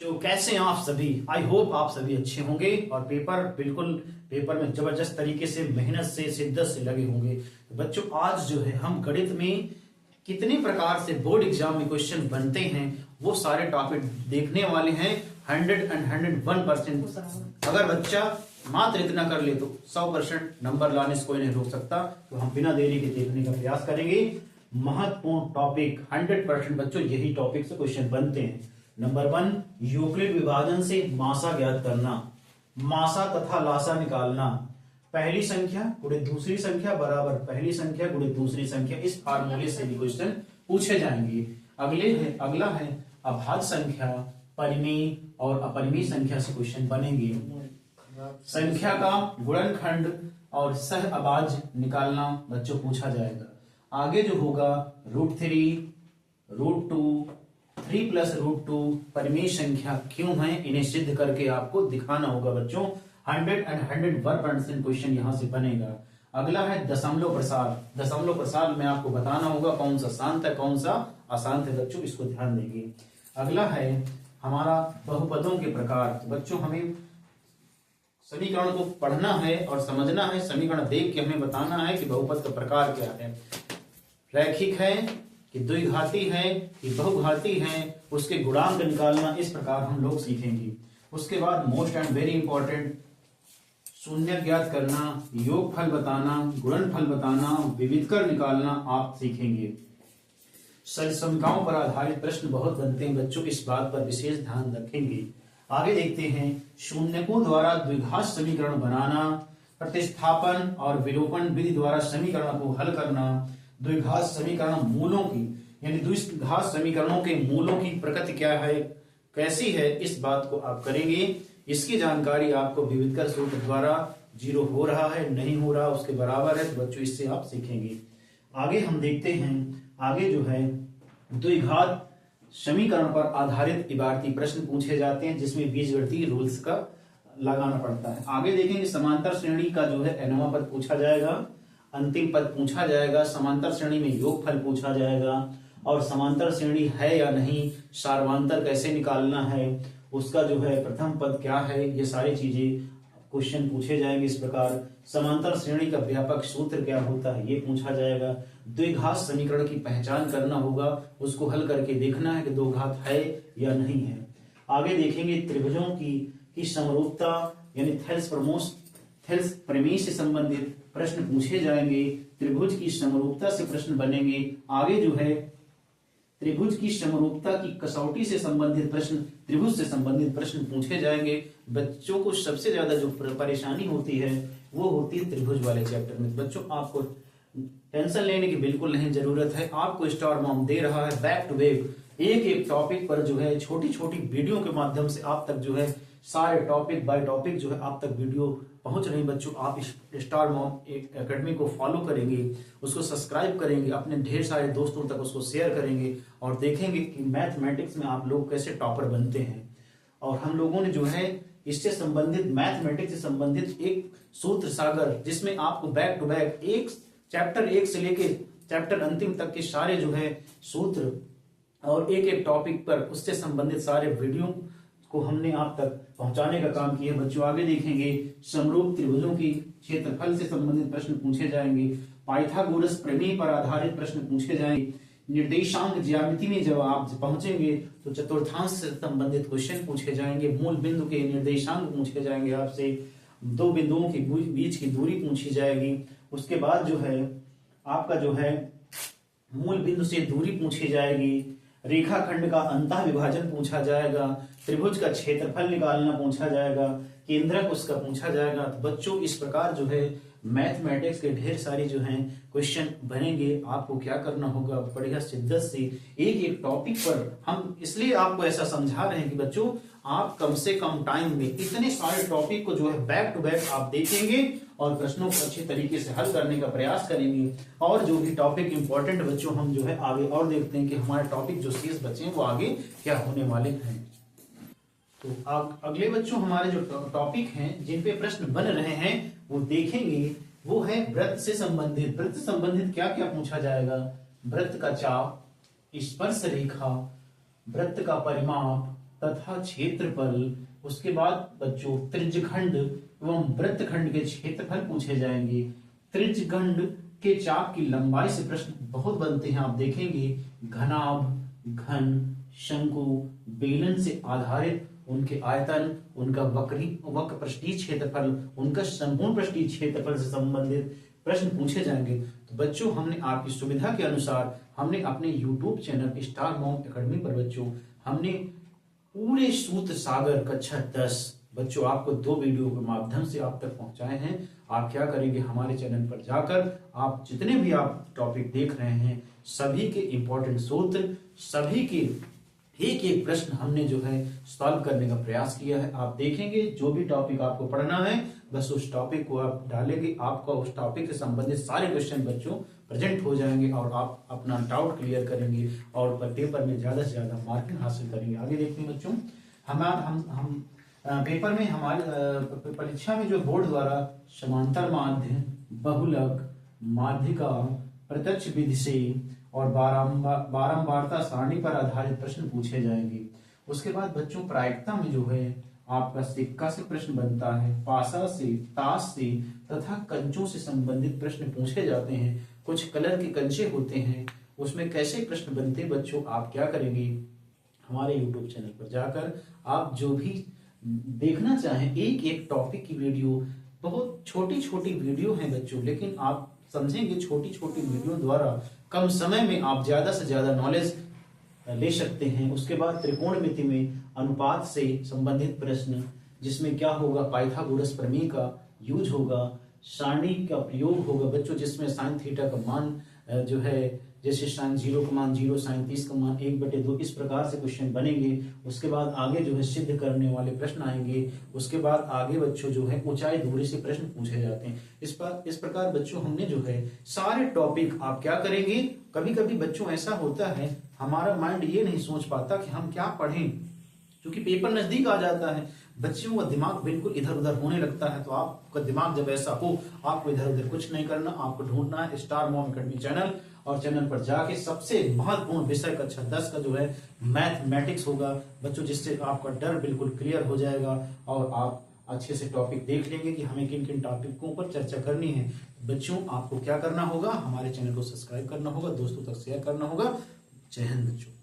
जो कैसे हैं आप सभी। आई होप आप सभी अच्छे होंगे और पेपर में जबरदस्त तरीके से मेहनत से शिद्दत से लगे होंगे। तो बच्चों आज जो है हम गणित में कितने प्रकार से बोर्ड एग्जाम में क्वेश्चन बनते हैं वो सारे टॉपिक देखने वाले हैं। 101%। अगर बच्चा मात्र इतना कर ले तो 100% नंबर लाने से कोई नहीं रोक सकता। तो हम बिना देरी के देखने का प्रयास करेंगे। महत्वपूर्ण टॉपिक 100% बच्चों यही टॉपिक से क्वेश्चन बनते हैं। नंबर 1, यूक्लिड विभाजन से मासा ज्ञात करना, मासा तथा लासा निकालना। पहली संख्या गुणे दूसरी संख्या बराबर पहली संख्या गुणे दूसरी संख्या, इस फार्मूले से भी क्वेश्चन पूछे जाएंगे। अगला है अभाज्य संख्या, परिमेय और अपरिमेय संख्या से क्वेश्चन बनेंगे। संख्या का गुणनखंड और सह अभाज्य निकालना बच्चों पूछा जाएगा। आगे जो होगा √3, √2, 3 + √2 परिमेय संख्या क्यों है, इन्हें सिद्ध करके आपको दिखाना होगा बच्चों। 101% क्वेश्चन यहां से बनेगा। अगला है दशमलव प्रसार। दशमलव प्रसार में आपको बताना होगा कौन सा शांत है कौन सा अशांत है बच्चों, इसको ध्यान देंगे। अगला है हमारा बहुपदों के प्रकार। तो बच्चों हमें समीकरण को पढ़ना है और समझना है। समीकरण देख के हमें बताना है कि बहुपद का प्रकार क्या है, रैखिक है कि द्विघाती है कि बहुघाती है, उसके गुणांक निकालना, इस प्रकार हम लोग सीखेंगे। उसके बाद मोस्ट एंड वेरी इंपॉर्टेंट शून्य ज्ञात करना, योगफल बताना, गुणनफल बताना, विविधकर निकालना आप सीखेंगे। समीकरणों पर आधारित प्रश्न बहुत बनते हैं बच्चों, इस बात पर विशेष ध्यान रखेंगे। आगे देखते हैं शून्यकों द्वारा द्विघात समीकरण बनाना, प्रतिस्थापन और विलोपन विधि द्वारा समीकरण को हल करना, द्विघात समीकरण मूलों की यानी द्विघात समीकरणों के मूलों की प्रकृति क्या है कैसी है, इस बात को आप करेंगे। इसकी जानकारी आपको विविधकर सूत्र द्वारा 0 हो रहा है नहीं हो रहा उसके बराबर है, तो बच्चों इससे आप सीखेंगे। आगे हम देखते हैं, आगे जो है द्विघात समीकरण पर आधारित इबारती प्रश्न पूछे जाते हैं जिसमें बीजगणितीय रूल्स का लगाना पड़ता है। आगे देखेंगे समांतर श्रेणी का जो है nवां पद पूछा जाएगा, अंतिम पद पूछा जाएगा, समांतर श्रेणी में योगफल पूछा जाएगा और समांतर श्रेणी है या नहीं, सार्वंतर कैसे निकालना है, उसका जो है प्रथम पद क्या है, ये सारी चीजें क्वेश्चन पूछे जाएंगे। इस प्रकार समांतर श्रेणी का व्यापक सूत्र क्या होता है ये पूछा जाएगा। द्विघात समीकरण की पहचान करना होगा, उसको हल करके देखना है कि दो घात है या नहीं है। आगे देखेंगे त्रिभुजों की समरूपता यानी थेल्स प्रमेय से संबंधित प्रश्न पूछे जाएंगे। त्रिभुज की समरूपता से प्रश्न बनेंगे। आगे जो है त्रिभुज की समरूपता की कसौटी से संबंधित प्रश्न, त्रिभुज से संबंधित प्रश्न पूछे जाएंगे। बच्चों को सबसे ज्यादा जो परेशानी होती है वो होती है त्रिभुज वाले चैप्टर में। बच्चों आपको टेंशन लेने की बिल्कुल नहीं जरूरत है, आपको स्टार मॉम दे रहा है बैक टू बैक एक एक टॉपिक पर जो है छोटी छोटी वीडियो के माध्यम से आप तक जो है सारे टॉपिक बाय टॉपिक जो है आप तक वीडियो पहुंच रही। बच्चों आप स्टार मॉम एकेडमी को फॉलो करेंगे, उसको सब्सक्राइब करेंगे, अपने ढेर सारे दोस्तों तक उसको शेयर करेंगे और देखेंगे कि मैथमेटिक्स में आप लोग कैसे टॉपर बनते हैं। और हम लोगों ने जो है इससे संबंधित मैथमेटिक्स से संबंधित एक सूत्र सागर जिसमें आपको बैक टू बैक एक चैप्टर 1 से लेके चैप्टर अंतिम तक के सारे जो है सूत्र और एक एक टॉपिक पर उससे संबंधित सारे वीडियो को हमने आप तक पहुंचाने का काम किया। बच्चों आगे देखेंगे समरूप त्रिभुजों की क्षेत्रफल से संबंधित प्रश्न पूछे जाएंगे। पाइथागोरस प्रमेय पर आधारित प्रश्न पूछे जाएंगे। निर्देशांक ज्यामिति में जब आप पहुंचेंगे तो चतुर्थांश से संबंधित क्वेश्चन पूछे जाएंगे। मूल बिंदु के निर्देशांक पूछे जाएंगे, आपसे दो बिंदुओं के बीच की दूरी पूछी जाएगी। उसके बाद जो है आपका जो है मूल बिंदु से दूरी पूछी जाएगी। रेखाखंड का अंतः विभाजन पूछा जाएगा। त्रिभुज का क्षेत्रफल निकालना पूछा जाएगा। केंद्रक उसका पूछा जाएगा। तो बच्चों इस प्रकार जो है मैथमेटिक्स के ढेर सारी जो हैं क्वेश्चन बनेंगे। आपको क्या करना होगा, बढ़िया शिद्दत से एक एक टॉपिक पर हम इसलिए आपको ऐसा समझा रहे हैं कि बच्चों आप कम से कम टाइम में इतने सारे टॉपिक को जो है बैक टू बैक आप देखेंगे और प्रश्नों को अच्छे तरीके से हल करने का प्रयास करेंगे। और जो भी टॉपिक इंपॉर्टेंट बच्चों हम जो है आगे और देखते हैं कि हमारे टॉपिक जो शेष बचे हैं वो आगे क्या होने वाले हैं। तो अगले बच्चों हमारे जो टॉपिक हैं जिन पे प्रश्न बन रहे हैं वो देखेंगे, वो है वृत्त से संबंधित। वृत्त से संबंधित क्या क्या पूछा जाएगा, वृत्त का चाप, स्पर्श रेखा, वृत्त का परिमाप तथा क्षेत्रफल, उसके बाद बच्चों त्रिज्यखंड एवं वृत्तखंड के क्षेत्रफल पूछे जाएंगे। त्रिज्यखंड के चाप की लंबाई से प्रश्न बहुत बनते हैं, आप देखेंगे घनाभ, घन, शंकु, बेलन से आधारित उनके आयतन, उनका वक्र पृष्ठीय क्षेत्रफल, उनका संपूर्ण पृष्ठीय क्षेत्रफल से संबंधित प्रश्न पूछे जाएंगे। तो बच्चों हमने आपकी सुविधा के अनुसार हमने अपने YouTube channel star mom academy पर बच्चों हमने पूरे सूत्र सागर कक्षा 10 बच्चों आपको 2 वीडियो के माध्यम से आप तक पहुंचाए हैं। आप क्या करेंगे, हमारे चैनल पर जाकर आप जितने भी आप टॉपिक देख रहे हैं सभी के इंपॉर्टेंट सूत्र, सभी के एक एक प्रश्न हमने जो है सॉल्व करने का प्रयास किया है। आप देखेंगे जो भी टॉपिक आपको पढ़ना है बस उस टॉपिक को आप डालेंगे, आपका उस टॉपिक से संबंधित सारे क्वेश्चन बच्चों प्रेजेंट हो जाएंगे और आप अपना डाउट क्लियर करेंगे और पेपर में ज्यादा से ज्यादा मार्किंग हासिल करेंगे। आगे देखते हैं बच्चों, हम पेपर में हमारे परीक्षा में जो बोर्ड द्वारा समांतर माध्य, बहुलक, माध्यिका, प्रत्यक्ष विधि से और बारंबारता सारणी पर आधारित प्रश्न पूछे जाएंगे। उसके बाद बच्चों प्रायिकता में जो है आपका सिक्का से प्रश्न बनता है, पासा से, ताश से तथा कंचों से संबंधित प्रश्न पूछे जाते हैं। कुछ कलर के कंचे होते हैं, उसमें कैसे प्रश्न बनते हैं बच्चों, आप क्या करेंगे, हमारे YouTube चैनल पर जाकर आप जो भी देखना चाहें एक एक टॉपिक की वीडियो, बहुत छोटी छोटी वीडियो है बच्चों, लेकिन आप समझेंगे छोटी छोटी वीडियो द्वारा कम समय में आप ज्यादा से ज्यादा नॉलेज ले सकते हैं। उसके बाद त्रिकोणमिति में अनुपात से संबंधित प्रश्न, जिसमें क्या होगा, पाइथागोरस प्रमेय का यूज होगा, सारणी का प्रयोग होगा बच्चों, जिसमें साइन थीटा का मान जो है, जैसे साइन 0 का मान 0, साइन 30 का मान 1/2, इस प्रकार से क्वेश्चन बनेंगे। उसके बाद आगे जो है सिद्ध करने वाले प्रश्न आएंगे। उसके बाद आगे बच्चों जो है ऊंचाई दूरी से प्रश्न पूछे जाते हैं। इस प्रकार बच्चों हमने जो है सारे टॉपिक आप क्या करेंगे, कभी कभी बच्चों ऐसा होता है हमारा माइंड ये नहीं सोच पाता कि हम क्या पढ़ें, क्योंकि पेपर नजदीक आ जाता है, बच्चों का दिमाग बिल्कुल इधर उधर होने लगता है। तो आपका दिमाग जब ऐसा हो, आपको इधर उधर कुछ नहीं करना, आपको ढूंढना है स्टार मॉम एकेडमी चैनल, और चैनल पर जाके सबसे महत्वपूर्ण विषय कक्षा 10 का जो है मैथमेटिक्स होगा बच्चों, जिससे आपका डर बिल्कुल क्लियर हो जाएगा और आप अच्छे से टॉपिक देख लेंगे कि हमें किन किन टॉपिकों पर चर्चा करनी है। बच्चों आपको क्या करना होगा, हमारे चैनल को सब्सक्राइब करना होगा, दोस्तों तक शेयर करना होगा। जय हिंद बच्चों।